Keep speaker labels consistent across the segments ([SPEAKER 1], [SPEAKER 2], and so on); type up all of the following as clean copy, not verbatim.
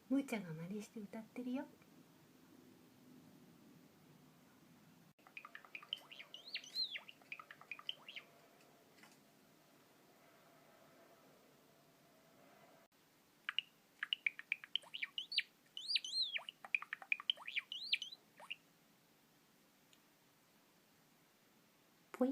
[SPEAKER 1] むーちゃんが真似して歌ってるよ。ぽい。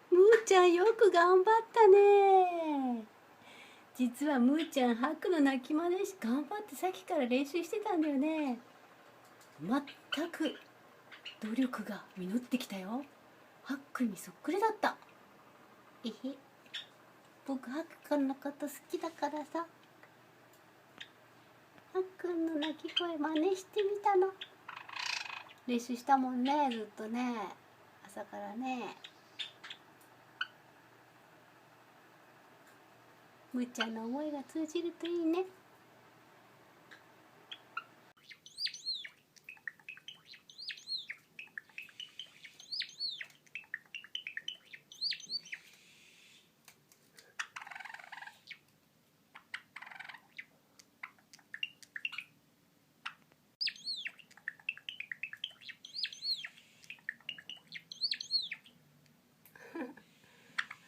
[SPEAKER 1] むーちゃんよく頑張ったね。実はむーちゃんハックの泣き真似し頑張ってさっきから練習してたんだよね。全く努力が実ってきたよ。ハックにそっくりだった。えへ、僕ハックくんのこと好きだからさ、ハックんの泣き声真似してみたの。練習したもんね、ずっとね、朝からね。むーちゃんの思いが通じるといいね。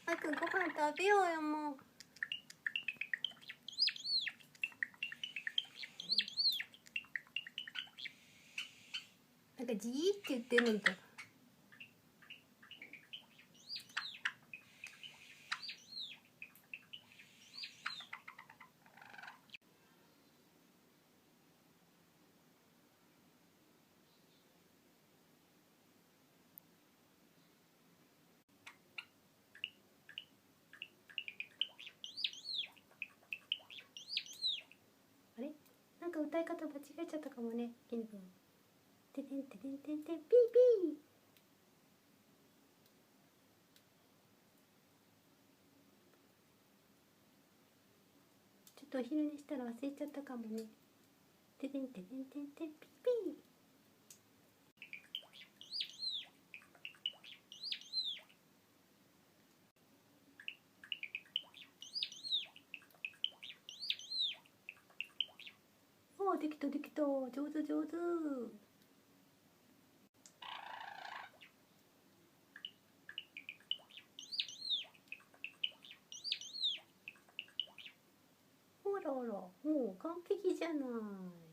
[SPEAKER 1] ハックんご飯食べようよ、もう。なんかじーって言ってるのと。あれ、なんか歌い方間違えちゃったかもね、きぬくん。ててんててんてんてん、ピーピー。ちょっとお昼寝したら忘れちゃったかもね。ててんててんてんてん、ピーピー。おー、できたできた、上手上手。ほらほら、もう完璧じゃない。